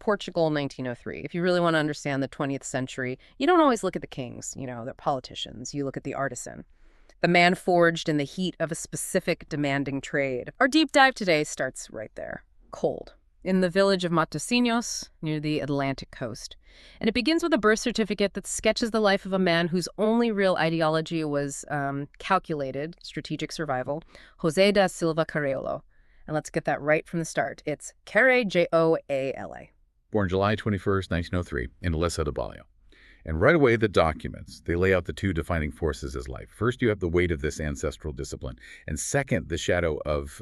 Portugal, 1903. If you really want to understand the 20th century, you don't always look at the kings, the politicians. You look at the artisan, the man forged in the heat of a specific demanding trade. Our deep dive today starts right there, cold, in the village of Matosinhos, near the Atlantic coast. And it begins with a birth certificate that sketches the life of a man whose only real ideology was calculated, strategic survival, José da Silva Carrejola. And let's get that right from the start. It's Carre, Joala. Born July 21st, 1903, in Lessa de Balio. And right away, the documents, they lay out the two defining forces as life. First, you have the weight of this ancestral discipline. And second, the shadow of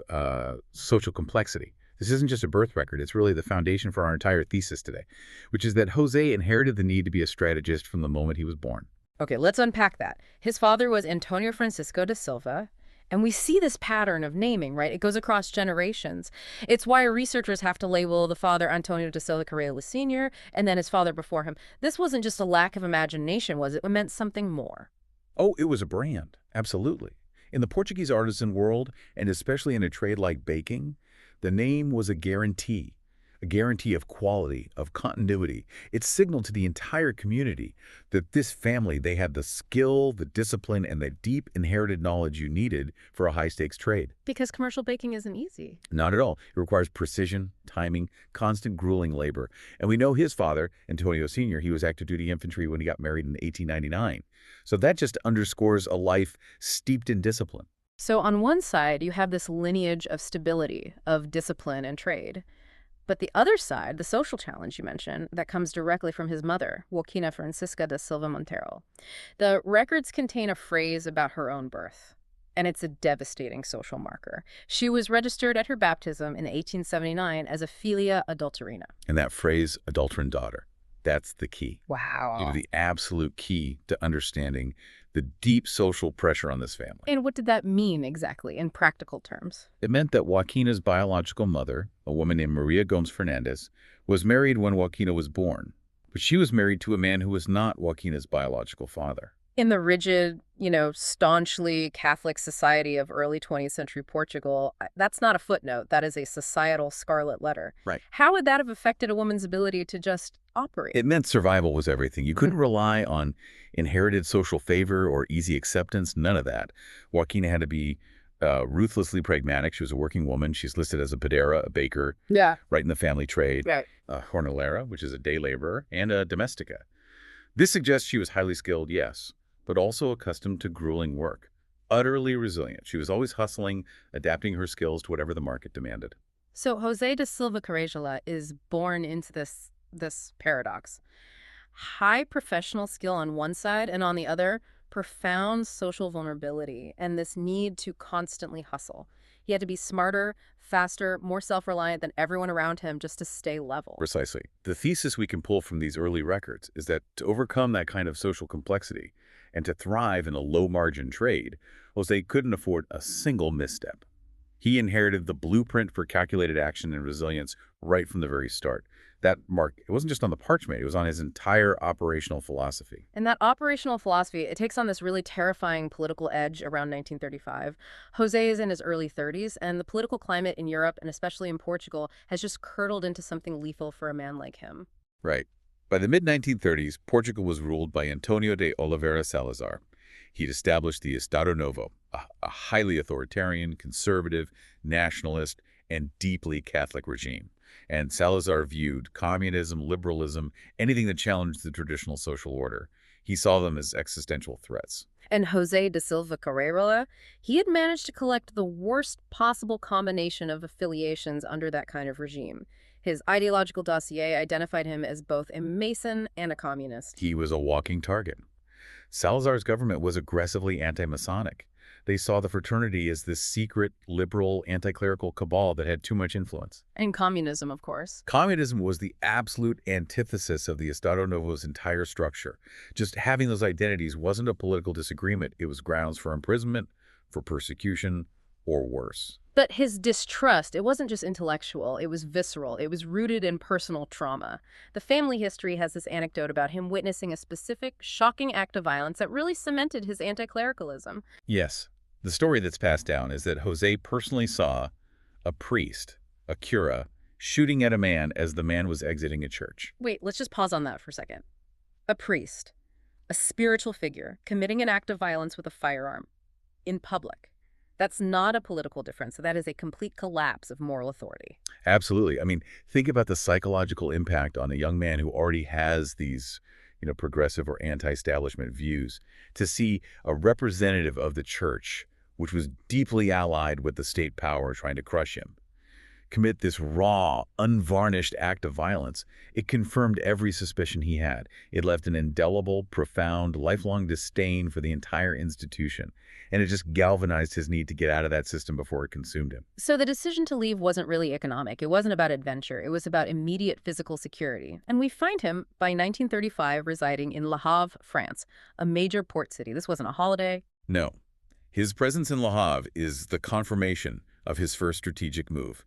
social complexity. This isn't just a birth record. It's really the foundation for our entire thesis today, which is that Jose inherited the need to be a strategist from the moment he was born. Okay, let's unpack that. His father was Antonio Francisco da Silva, and we see this pattern of naming, right? It goes across generations. It's why researchers have to label the father Antonio da Silva Carrejola Sr. and then his father before him. This wasn't just a lack of imagination, was it? It meant something more. Oh, it was a brand. Absolutely. In the Portuguese artisan world, and especially in a trade like baking, the name was a guarantee of quality, of continuity. It signaled to the entire community that this family, they had the skill, the discipline, and the deep inherited knowledge you needed for a high-stakes trade. Because commercial baking isn't easy. Not at all. It requires precision, timing, constant grueling labor. And we know his father, Antonio Sr., he was active duty infantry when he got married in 1899. So that just underscores a life steeped in discipline. So on one side, you have this lineage of stability, of discipline and trade. But the other side, the social challenge you mentioned, that comes directly from his mother, Joaquina Francisca da Silva Montero. The records contain a phrase about her own birth, and it's a devastating social marker. She was registered at her baptism in 1879 as a filia adulterina. And that phrase, adulterine daughter, that's the key. Wow. The absolute key to understanding the deep social pressure on this family. And what did that mean exactly in practical terms? It meant that Joaquina's biological mother, a woman named Maria Gomes Fernandez, was married when Joaquina was born. But she was married to a man who was not Joaquina's biological father. In the rigid, staunchly Catholic society of early 20th century Portugal, that's not a footnote. That is a societal scarlet letter. Right. How would that have affected a woman's ability to just operate? It meant survival was everything. You couldn't rely on inherited social favor or easy acceptance, none of that. Joaquina had to be ruthlessly pragmatic. She was a working woman. She's listed as a padera, a baker, Yeah. right in the family trade, Right. a jornalera, which is a day laborer, and a domestica. This suggests she was highly skilled, yes, but also accustomed to grueling work, utterly resilient. She was always hustling, adapting her skills to whatever the market demanded. So José da Silva Carrejola is born into this paradox. High professional skill on one side, and on the other, profound social vulnerability and this need to constantly hustle. He had to be smarter, faster, more self-reliant than everyone around him just to stay level. Precisely. The thesis we can pull from these early records is that to overcome that kind of social complexity and to thrive in a low-margin trade, Jose couldn't afford a single misstep. He inherited the blueprint for calculated action and resilience right from the very start. That mark, it wasn't just on the parchment, it was on his entire operational philosophy. And that operational philosophy, it takes on this really terrifying political edge around 1935. Jose is in his early 30s, and the political climate in Europe, and especially in Portugal, has just curdled into something lethal for a man like him. Right. By the mid-1930s, Portugal was ruled by Antonio de Oliveira Salazar. He'd established the Estado Novo, a highly authoritarian, conservative, nationalist, and deeply Catholic regime. And Salazar viewed communism, liberalism, anything that challenged the traditional social order. He saw them as existential threats. And José da Silva Carrejola, he had managed to collect the worst possible combination of affiliations under that kind of regime. His ideological dossier identified him as both a Mason and a communist. He was a walking target. Salazar's government was aggressively anti-Masonic. They saw the fraternity as this secret, liberal, anti-clerical cabal that had too much influence. And communism, of course. Communism was the absolute antithesis of the Estado Novo's entire structure. Just having those identities wasn't a political disagreement. It was grounds for imprisonment, for persecution, or worse. But his distrust, it wasn't just intellectual, it was visceral. It was rooted in personal trauma. The family history has this anecdote about him witnessing a specific, shocking act of violence that really cemented his anti-clericalism. Yes. The story that's passed down is that Jose personally saw a priest, a cura, shooting at a man as the man was exiting a church. Wait, let's just pause on that for a second. A priest, a spiritual figure, committing an act of violence with a firearm in public. That's not a political difference. That is a complete collapse of moral authority. Absolutely. I mean, think about the psychological impact on a young man who already has these, progressive or anti-establishment views. To see a representative of the church, which was deeply allied with the state power trying to crush him, commit this raw, unvarnished act of violence, it confirmed every suspicion he had. It left an indelible, profound, lifelong disdain for the entire institution, and it just galvanized his need to get out of that system before it consumed him. So the decision to leave wasn't really economic. It wasn't about adventure. It was about immediate physical security. And we find him by 1935 residing in Le Havre, France, a major port city. This wasn't a holiday. No. His presence in Le Havre is the confirmation of his first strategic move.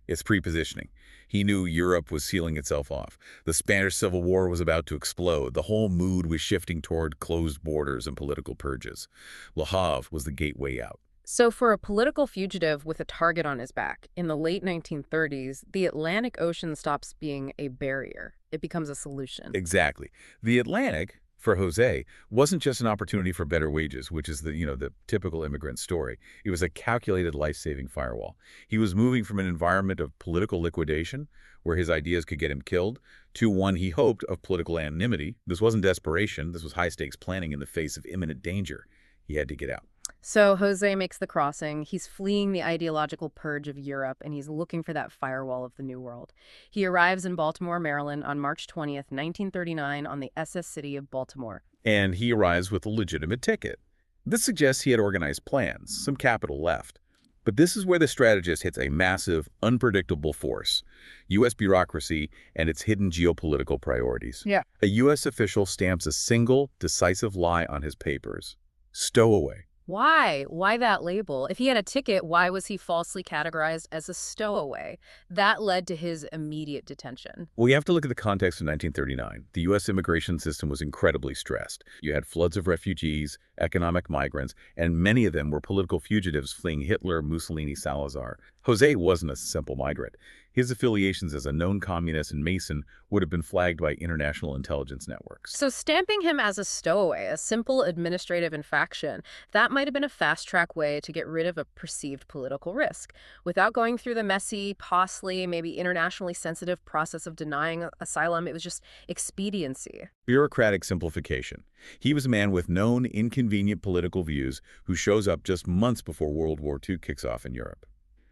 It's pre-positioning. He knew Europe was sealing itself off. The Spanish Civil War was about to explode. The whole mood was shifting toward closed borders and political purges. Le Havre was the gateway out. So for a political fugitive with a target on his back, in the late 1930s, the Atlantic Ocean stops being a barrier. It becomes a solution. Exactly. The Atlantic, for Jose, wasn't just an opportunity for better wages, which is the typical immigrant story. It was a calculated life-saving firewall. He was moving from an environment of political liquidation, where his ideas could get him killed, to one he hoped of political anonymity. This wasn't desperation. This was high-stakes planning in the face of imminent danger. He had to get out. So Jose makes the crossing. He's fleeing the ideological purge of Europe, and he's looking for that firewall of the New World. He arrives in Baltimore, Maryland on March 20th, 1939 on the SS City of Baltimore. And he arrives with a legitimate ticket. This suggests he had organized plans, some capital left. But this is where the strategist hits a massive, unpredictable force: U.S. bureaucracy and its hidden geopolitical priorities. Yeah. A U.S. official stamps a single, decisive lie on his papers: stowaway. Why? Why that label? If he had a ticket, why was he falsely categorized as a stowaway? That led to his immediate detention. Well, you have to look at the context of 1939. The U.S. immigration system was incredibly stressed. You had floods of refugees, economic migrants, and many of them were political fugitives fleeing Hitler, Mussolini, Salazar. Jose wasn't a simple migrant. His affiliations as a known communist and Mason would have been flagged by international intelligence networks. So stamping him as a stowaway, a simple administrative infraction, that might have been a fast-track way to get rid of a perceived political risk, without going through the messy, costly, maybe internationally sensitive process of denying asylum. It was just expediency. Bureaucratic simplification. He was a man with known inconvenient political views who shows up just months before World War II kicks off in Europe.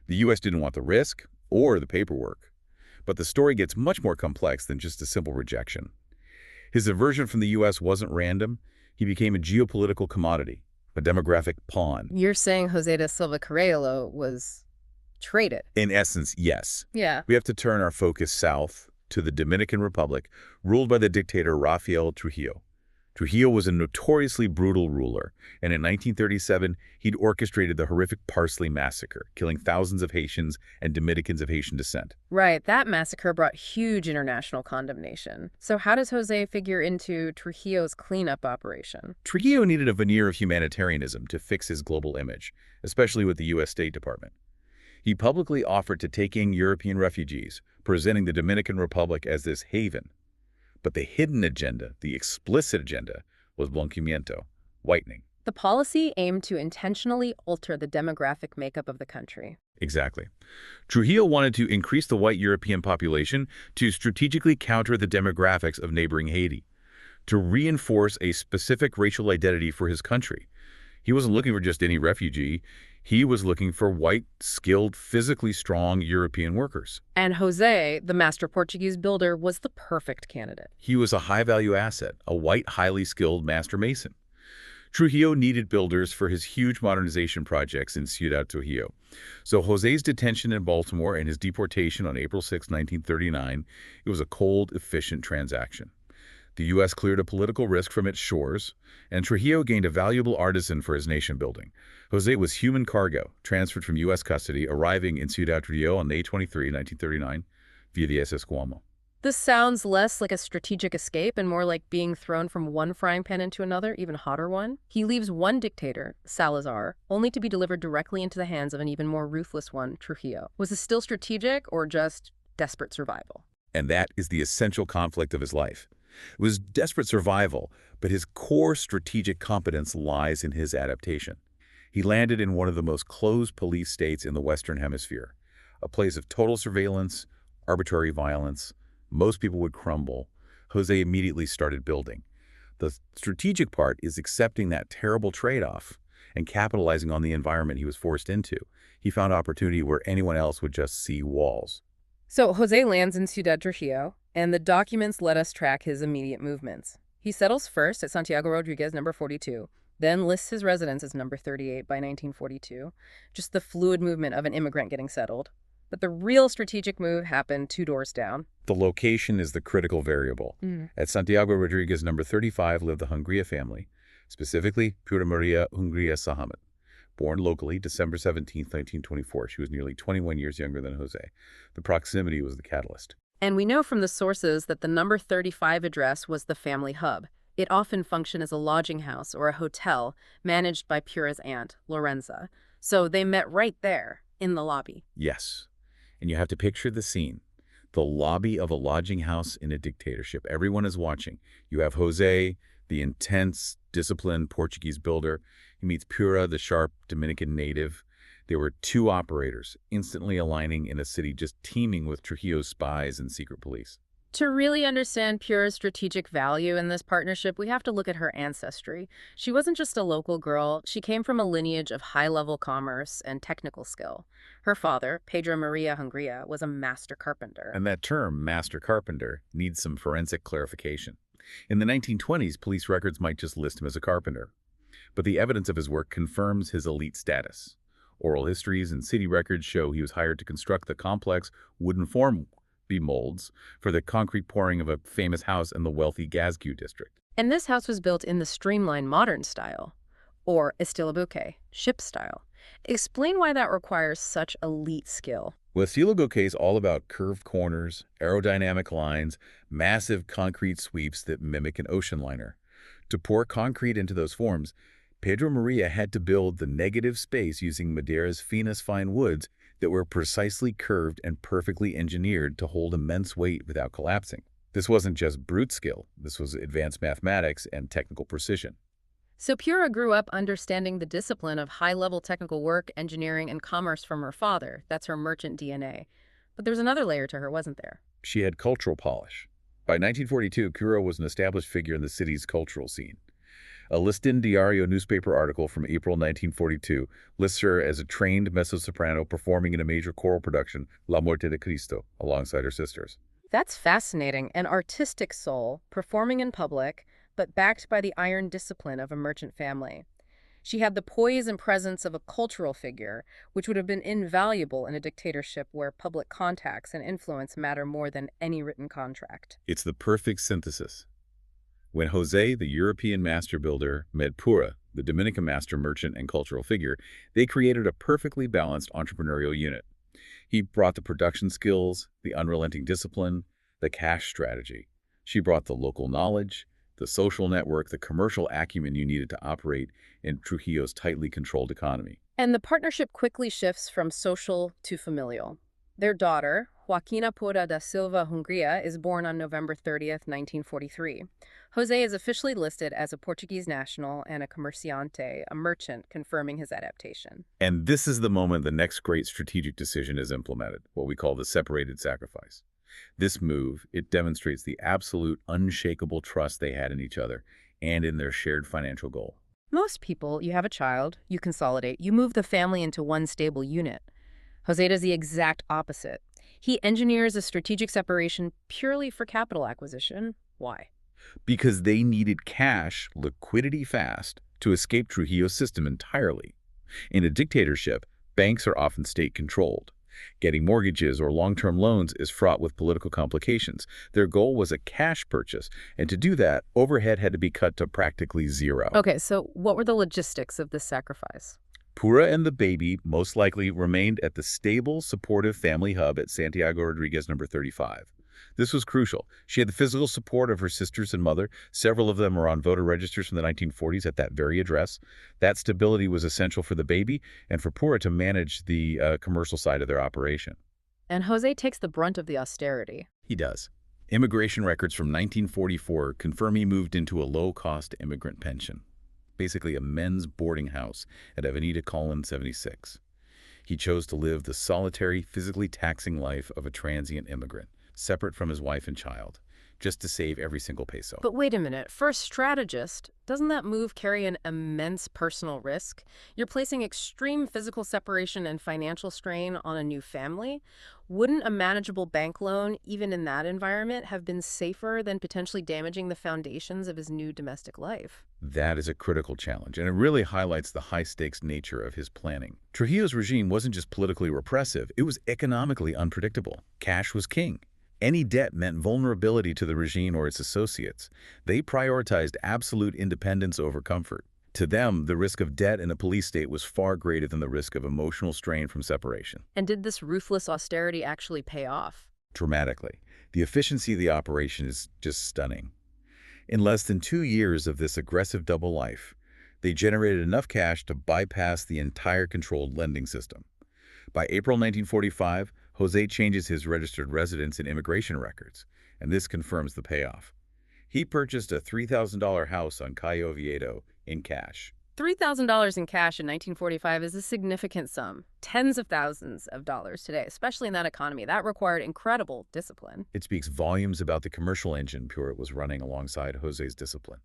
The U.S. didn't want the risk or the paperwork. But the story gets much more complex than just a simple rejection. His aversion from the U.S. wasn't random. He became a geopolitical commodity, a demographic pawn. You're saying José da Silva Carrejola was traded? In essence, yes. Yeah. We have to turn our focus south to the Dominican Republic, ruled by the dictator Rafael Trujillo. Trujillo was a notoriously brutal ruler, and in 1937, he'd orchestrated the horrific Parsley Massacre, killing thousands of Haitians and Dominicans of Haitian descent. Right, that massacre brought huge international condemnation. So how does Jose figure into Trujillo's cleanup operation? Trujillo needed a veneer of humanitarianism to fix his global image, especially with the U.S. State Department. He publicly offered to take in European refugees, presenting the Dominican Republic as this haven. But the hidden agenda, the explicit agenda, was blanqueamiento, whitening. The policy aimed to intentionally alter the demographic makeup of the country. Exactly. Trujillo wanted to increase the white European population to strategically counter the demographics of neighboring Haiti, to reinforce a specific racial identity for his country. He wasn't looking for just any refugee. He was looking for white, skilled, physically strong European workers. And Jose, the master Portuguese builder, was the perfect candidate. He was a high-value asset, a white, highly skilled master mason. Trujillo needed builders for his huge modernization projects in Ciudad Trujillo. So Jose's detention in Baltimore and his deportation on April 6, 1939, it was a cold, efficient transaction. The U.S. cleared a political risk from its shores, and Trujillo gained a valuable artisan for his nation-building. Jose was human cargo, transferred from U.S. custody, arriving in Ciudad Trujillo on May 23, 1939, via the SS Cuomo. This sounds less like a strategic escape and more like being thrown from one frying pan into another, even hotter one. He leaves one dictator, Salazar, only to be delivered directly into the hands of an even more ruthless one, Trujillo. Was this still strategic or just desperate survival. And that is the essential conflict of his life. It was desperate survival, but his core strategic competence lies in his adaptation. He landed in one of the most closed police states in the Western Hemisphere, a place of total surveillance, arbitrary violence. Most people would crumble. Jose immediately started building. The strategic part is accepting that terrible trade-off and capitalizing on the environment he was forced into. He found opportunity where anyone else would just see walls. So Jose lands in Ciudad Trujillo, and the documents let us track his immediate movements. He settles first at Santiago Rodriguez, number 42, then lists his residence as number 38 by 1942, just the fluid movement of an immigrant getting settled. But the real strategic move happened 2 doors down. The location is the critical variable. At Santiago Rodriguez, number 35, lived the Hungría family, specifically Pura María Hungría Sahamit. Born locally December 17, 1924, she was nearly 21 years younger than Jose. The proximity was the catalyst. And we know from the sources that the number 35 address was the family hub. It often functioned as a lodging house or a hotel managed by Pura's aunt, Lorenza. So they met right there, in the lobby. Yes. And you have to picture the scene. The lobby of a lodging house in a dictatorship. Everyone is watching. You have Jose, the intense, disciplined Portuguese builder. He meets Pura, the sharp Dominican native. There were 2 operators, instantly aligning in a city just teeming with Trujillo's spies and secret police. To really understand Pura's strategic value in this partnership, we have to look at her ancestry. She wasn't just a local girl. She came from a lineage of high-level commerce and technical skill. Her father, Pedro María Hungría, was a master carpenter. And that term, master carpenter, needs some forensic clarification. In the 1920s, police records might just list him as a carpenter. But the evidence of his work confirms his elite status. Oral histories and city records show he was hired to construct the complex wooden form molds for the concrete pouring of a famous house in the wealthy Gazgu district. And this house was built in the streamlined modern style, or estilo buque, ship style. Explain why that requires such elite skill. Well, estilo buque is all about curved corners, aerodynamic lines, massive concrete sweeps that mimic an ocean liner. To pour concrete into those forms, Pedro María had to build the negative space using Madeira's finest fine woods that were precisely curved and perfectly engineered to hold immense weight without collapsing. This wasn't just brute skill. This was advanced mathematics and technical precision. So Pura grew up understanding the discipline of high-level technical work, engineering, and commerce from her father. That's her merchant DNA. But there was another layer to her, wasn't there? She had cultural polish. By 1942, Pura was an established figure in the city's cultural scene. A Listín Diario newspaper article from April 1942 lists her as a trained mezzo-soprano performing in a major choral production, La Muerte de Cristo, alongside her sisters. That's fascinating. An artistic soul, performing in public, but backed by the iron discipline of a merchant family. She had the poise and presence of a cultural figure, which would have been invaluable in a dictatorship where public contacts and influence matter more than any written contract. It's the perfect synthesis. When Jose, the European master builder, met Pura, the Dominican master merchant and cultural figure, they created a perfectly balanced entrepreneurial unit. He brought the production skills, the unrelenting discipline, the cash strategy. She brought the local knowledge, the social network, the commercial acumen you needed to operate in Trujillo's tightly controlled economy. And the partnership quickly shifts from social to familial. Their daughter, Joaquina José da Silva Hungría, is born on November 30th, 1943. Jose is officially listed as a Portuguese national and a comerciante, a merchant, confirming his adaptation. And this is the moment the next great strategic decision is implemented, what we call the separated sacrifice. This move, it demonstrates the absolute unshakable trust they had in each other and in their shared financial goal. Most people, you have a child, you consolidate, you move the family into one stable unit. Jose does the exact opposite. He engineers a strategic separation purely for capital acquisition. Why? Because they needed cash, liquidity fast, to escape Trujillo's system entirely. In a dictatorship, banks are often state-controlled. Getting mortgages or long-term loans is fraught with political complications. Their goal was a cash purchase, and to do that, overhead had to be cut to practically zero. Okay, so what were the logistics of this sacrifice? Pura and the baby most likely remained at the stable, supportive family hub at Santiago Rodriguez number 35. This was crucial. She had the physical support of her sisters and mother. Several of them were on voter registers from the 1940s at that very address. That stability was essential for the baby and for Pura to manage the commercial side of their operation. And Jose takes the brunt of the austerity. He does. Immigration records from 1944 confirm he moved into a low-cost immigrant pension, basically a men's boarding house at Avenida Colón 76. He chose to live the solitary, physically taxing life of a transient immigrant, separate from his wife and child, just to save every single peso. But wait a minute, for a strategist, doesn't that move carry an immense personal risk? You're placing extreme physical separation and financial strain on a new family. Wouldn't a manageable bank loan, even in that environment, have been safer than potentially damaging the foundations of his new domestic life? That is a critical challenge, and it really highlights the high-stakes nature of his planning. Trujillo's regime wasn't just politically repressive, it was economically unpredictable. Cash was king. Any debt meant vulnerability to the regime or its associates. They prioritized absolute independence over comfort. To them, the risk of debt in a police state was far greater than the risk of emotional strain from separation. And did this ruthless austerity actually pay off? Dramatically. The efficiency of the operation is just stunning. In less than 2 years of this aggressive double life, they generated enough cash to bypass the entire controlled lending system. By April 1945, Jose changes his registered residence and immigration records, and this confirms the payoff. He purchased a $3,000 house on Calle Oviedo in cash. $3,000 in cash in 1945 is a significant sum. Tens of thousands of dollars today, especially in that economy. That required incredible discipline. It speaks volumes about the commercial engine Pura was running alongside Jose's discipline.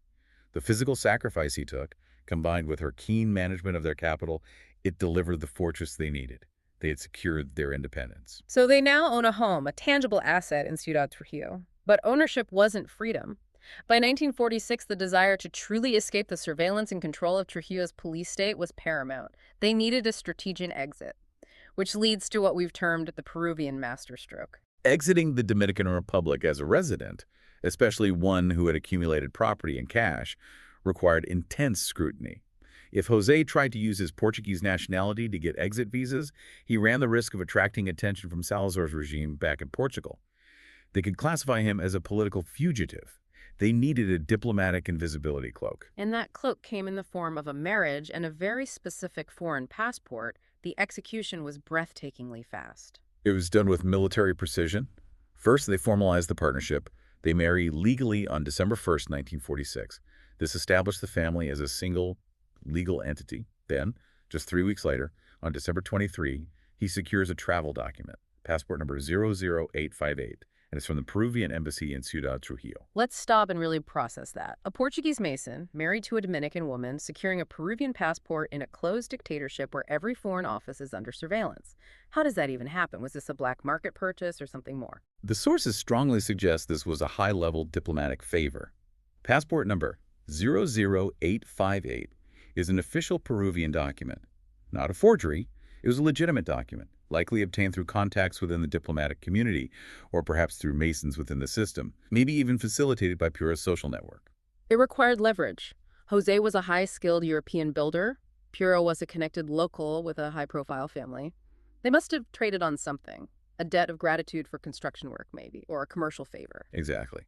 The physical sacrifice he took, combined with her keen management of their capital, it delivered the fortress they needed. They had secured their independence. So they now own a home, a tangible asset in Ciudad Trujillo. But ownership wasn't freedom. By 1946, the desire to truly escape the surveillance and control of Trujillo's police state was paramount. They needed a strategic exit, which leads to what we've termed the Peruvian masterstroke. Exiting the Dominican Republic as a resident, especially one who had accumulated property and cash, required intense scrutiny. If Jose tried to use his Portuguese nationality to get exit visas, he ran the risk of attracting attention from Salazar's regime back in Portugal. They could classify him as a political fugitive. They needed a diplomatic invisibility cloak. And that cloak came in the form of a marriage and a very specific foreign passport. The execution was breathtakingly fast. It was done with military precision. First, they formalized the partnership. They marry legally on December 1st, 1946. This established the family as a single legal entity. Then, just 3 weeks later, on December 23, he secures a travel document, passport number 00858, and it's from the Peruvian embassy in Ciudad Trujillo. Let's stop and really process that. A Portuguese Mason, married to a Dominican woman, securing a Peruvian passport in a closed dictatorship where every foreign office is under surveillance. How does that even happen? Was this a black market purchase or something more? The sources strongly suggest this was a high-level diplomatic favor. Passport number 00858 is an official Peruvian document. Not a forgery, it was a legitimate document, likely obtained through contacts within the diplomatic community, or perhaps through Masons within the system, maybe even facilitated by Pura's social network. It required leverage. Jose was a high-skilled European builder. Pura was a connected local with a high-profile family. They must have traded on something, a debt of gratitude for construction work maybe, or a commercial favor. Exactly.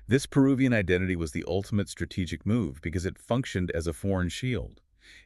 This Peruvian identity was the ultimate strategic move because it functioned as a foreign shield.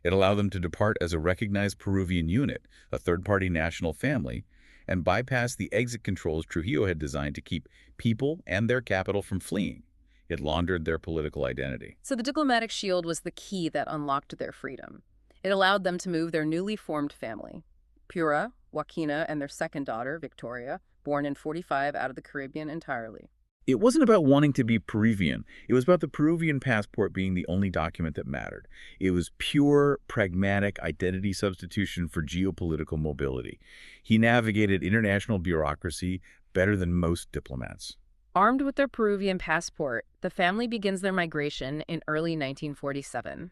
It allowed them to depart as a recognized Peruvian unit, a third-party national family, and bypass the exit controls Trujillo had designed to keep people and their capital from fleeing. It laundered their political identity. So the diplomatic shield was the key that unlocked their freedom. It allowed them to move their newly formed family, Pura, Joaquina, and their second daughter, Victoria, born in 45, out of the Caribbean entirely. It wasn't about wanting to be Peruvian. It was about the Peruvian passport being the only document that mattered. It was pure, pragmatic identity substitution for geopolitical mobility. He navigated international bureaucracy better than most diplomats. Armed with their Peruvian passport, the family begins their migration in early 1947.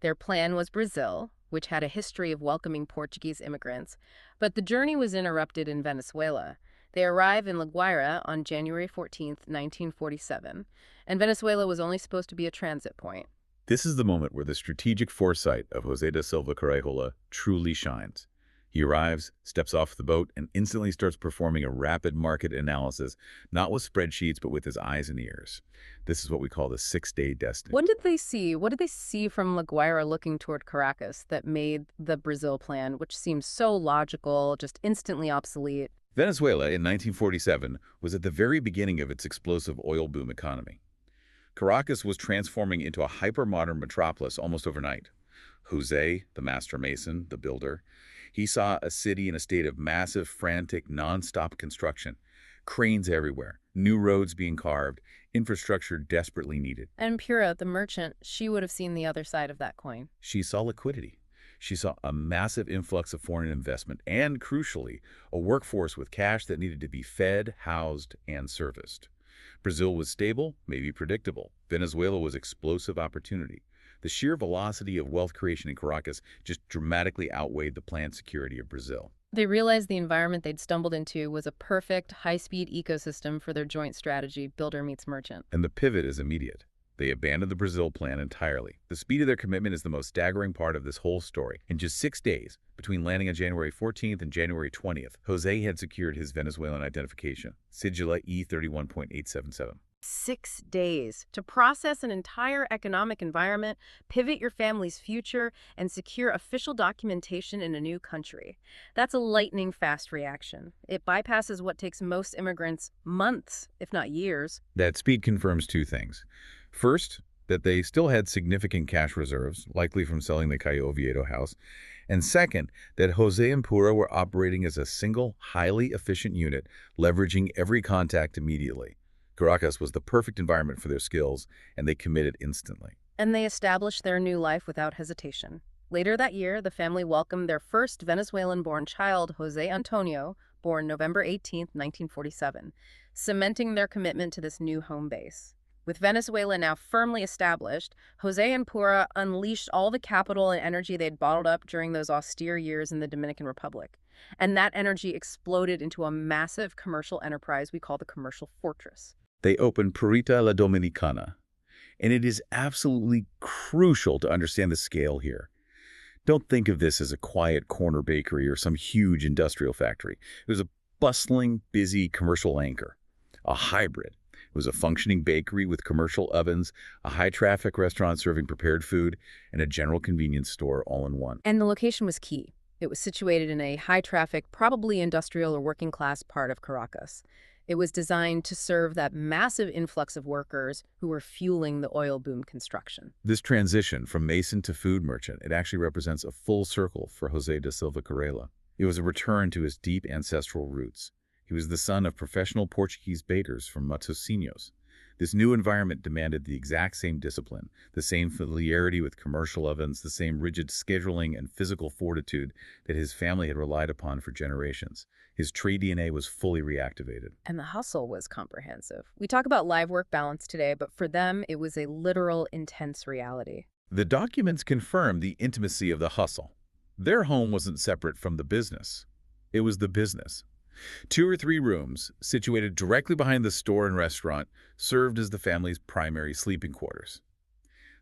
Their plan was Brazil, which had a history of welcoming Portuguese immigrants, but the journey was interrupted in Venezuela. They arrive in La Guaira on January 14, 1947, and Venezuela was only supposed to be a transit point. This is the moment where the strategic foresight of José da Silva Carrejola truly shines. He arrives, steps off the boat, and instantly starts performing a rapid market analysis, not with spreadsheets, but with his eyes and ears. This is what we call the 6-day destiny. What did they see? What did they see from La Guaira looking toward Caracas that made the Brazil plan, which seemed so logical, just instantly obsolete? Venezuela in 1947 was at the very beginning of its explosive oil boom economy. Caracas was transforming into a hyper-modern metropolis almost overnight. José, the master mason, the builder, he saw a city in a state of massive, frantic, non-stop construction. Cranes everywhere, new roads being carved, infrastructure desperately needed. And Pura, the merchant, she would have seen the other side of that coin. She saw liquidity. She saw a massive influx of foreign investment and, crucially, a workforce with cash that needed to be fed, housed, and serviced. Brazil was stable, maybe predictable. Venezuela was explosive opportunity. The sheer velocity of wealth creation in Caracas just dramatically outweighed the planned security of Brazil. They realized the environment they'd stumbled into was a perfect, high-speed ecosystem for their joint strategy, builder meets merchant. And the pivot is immediate. They abandoned the Brazil plan entirely. The speed of their commitment is the most staggering part of this whole story. In just 6 days, between landing on January 14th and January 20th, José had secured his Venezuelan identification, Sigilla E31.877. 6 days to process an entire economic environment, pivot your family's future, and secure official documentation in a new country. That's a lightning-fast reaction. It bypasses what takes most immigrants months, if not years. That speed confirms two things. First, that they still had significant cash reserves, likely from selling the Cayo Oviedo house. And second, that José and Pura were operating as a single, highly efficient unit, leveraging every contact immediately. Caracas was the perfect environment for their skills, and they committed instantly. And they established their new life without hesitation. Later that year, the family welcomed their first Venezuelan-born child, José Antonio, born November 18, 1947, cementing their commitment to this new home base. With Venezuela now firmly established, José and Pura unleashed all the capital and energy they'd bottled up during those austere years in the Dominican Republic. And that energy exploded into a massive commercial enterprise we call the Commercial Fortress. They opened Purita la Dominicana, and it is absolutely crucial to understand the scale here. Don't think of this as a quiet corner bakery or some huge industrial factory. It was a bustling, busy commercial anchor, a hybrid. It was a functioning bakery with commercial ovens, a high-traffic restaurant serving prepared food, and a general convenience store all in one. And the location was key. It was situated in a high-traffic, probably industrial or working-class part of Caracas. It was designed to serve that massive influx of workers who were fueling the oil boom construction. This transition from mason to food merchant, it actually represents a full circle for José da Silva Carrejola. It was a return to his deep ancestral roots. He was the son of professional Portuguese bakers from Matosinhos. This new environment demanded the exact same discipline, the same familiarity with commercial ovens, the same rigid scheduling and physical fortitude that his family had relied upon for generations. His trade DNA was fully reactivated. And the hustle was comprehensive. We talk about live work balance today, but for them, it was a literal, intense reality. The documents confirm the intimacy of the hustle. Their home wasn't separate from the business. It was the business. 2 or 3 rooms, situated directly behind the store and restaurant, served as the family's primary sleeping quarters.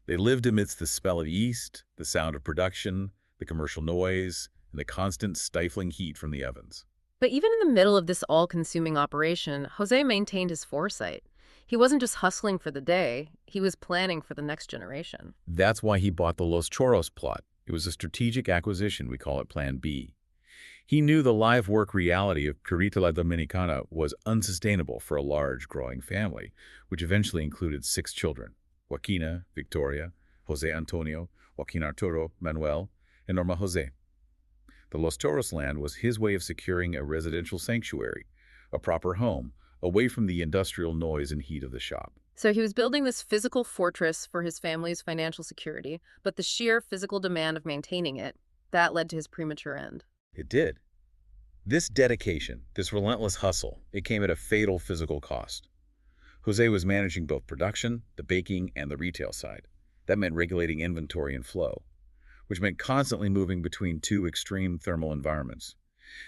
They lived amidst the smell of yeast, the sound of production, the commercial noise, and the constant stifling heat from the ovens. But even in the middle of this all-consuming operation, José maintained his foresight. He wasn't just hustling for the day, he was planning for the next generation. That's why he bought the Los Chorros plot. It was a strategic acquisition, we call it Plan B. He knew the live work reality of Purita la Dominicana was unsustainable for a large, growing family, which eventually included 6 children: Joaquina, Victoria, José Antonio, Joaquín Arturo, Manuel, and Norma José. The Los Toros land was his way of securing a residential sanctuary, a proper home, away from the industrial noise and heat of the shop. So he was building this physical fortress for his family's financial security, but the sheer physical demand of maintaining it, that led to his premature end. It did. This dedication, this relentless hustle, it came at a fatal physical cost. José was managing both production, the baking, and the retail side. That meant regulating inventory and flow, which meant constantly moving between 2 extreme thermal environments: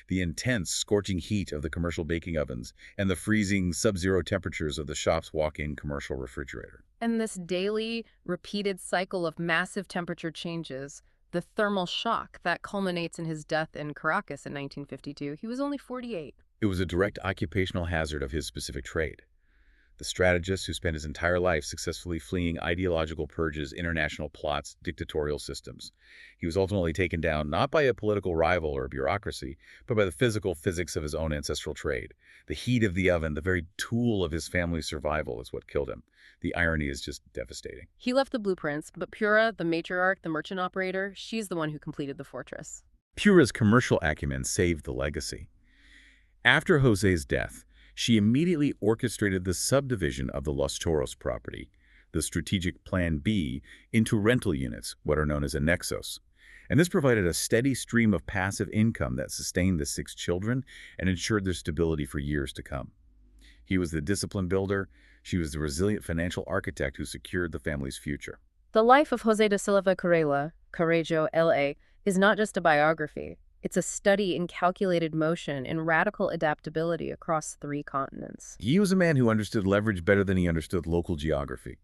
the intense, scorching heat of the commercial baking ovens and the freezing, sub-zero temperatures of the shop's walk-in commercial refrigerator. And this daily, repeated cycle of massive temperature changes, the thermal shock that culminates in his death in Caracas in 1952, he was only 48. It was a direct occupational hazard of his specific trade. the strategist who spent his entire life successfully fleeing ideological purges, international plots, dictatorial systems. He was ultimately taken down not by a political rival or a bureaucracy, but by the physical physics of his own ancestral trade. The heat of the oven, the very tool of his family's survival, is what killed him. The irony is just devastating. He left the blueprints, but Pura, the matriarch, the merchant operator, she's the one who completed the fortress. Pura's commercial acumen saved the legacy. After Jose's death, she immediately orchestrated the subdivision of the Los Toros property, the strategic Plan B, into rental units, what are known as annexos. And this provided a steady stream of passive income that sustained the 6 children and ensured their stability for years to come. He was the discipline builder. She was the resilient financial architect who secured the family's future. The life of José da Silva Carrejola, L.A., is not just a biography. It's a study in calculated motion and radical adaptability across 3 continents. He was a man who understood leverage better than he understood local geography.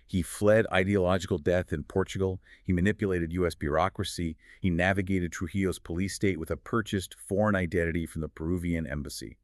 He fled ideological death in Portugal. He manipulated U.S. bureaucracy. He navigated Trujillo's police state with a purchased foreign identity from the Peruvian embassy.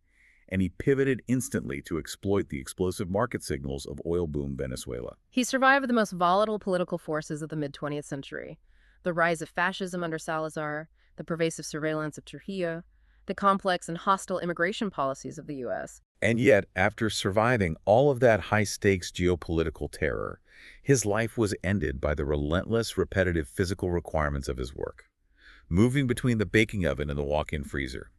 And he pivoted instantly to exploit the explosive market signals of oil boom Venezuela. He survived the most volatile political forces of the mid-20th century. The rise of fascism under Salazar, the pervasive surveillance of Trujillo, the complex and hostile immigration policies of the U.S. And yet, after surviving all of that high-stakes geopolitical terror, his life was ended by the relentless, repetitive physical requirements of his work, moving between the baking oven and the walk-in freezer.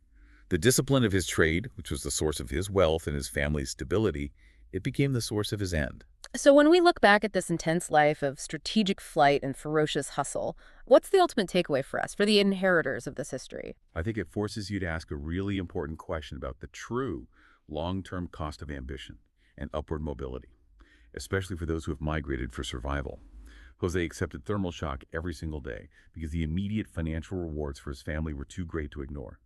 The discipline of his trade, which was the source of his wealth and his family's stability, it became the source of his end. So when we look back at this intense life of strategic flight and ferocious hustle, what's the ultimate takeaway for us, for the inheritors of this history? I think it forces you to ask a really important question about the true long-term cost of ambition and upward mobility, especially for those who have migrated for survival. Jose accepted thermal shock every single day because the immediate financial rewards for his family were too great to ignore.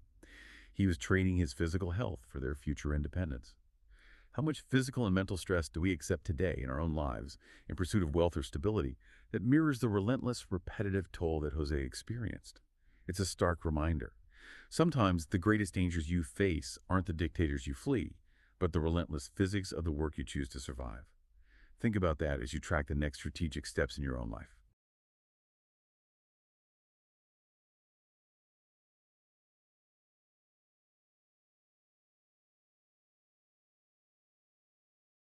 He was trading his physical health for their future independence. How much physical and mental stress do we accept today in our own lives in pursuit of wealth or stability that mirrors the relentless, repetitive toll that Jose experienced? It's a stark reminder. Sometimes the greatest dangers you face aren't the dictators you flee, but the relentless physics of the work you choose to survive. Think about that as you track the next strategic steps in your own life.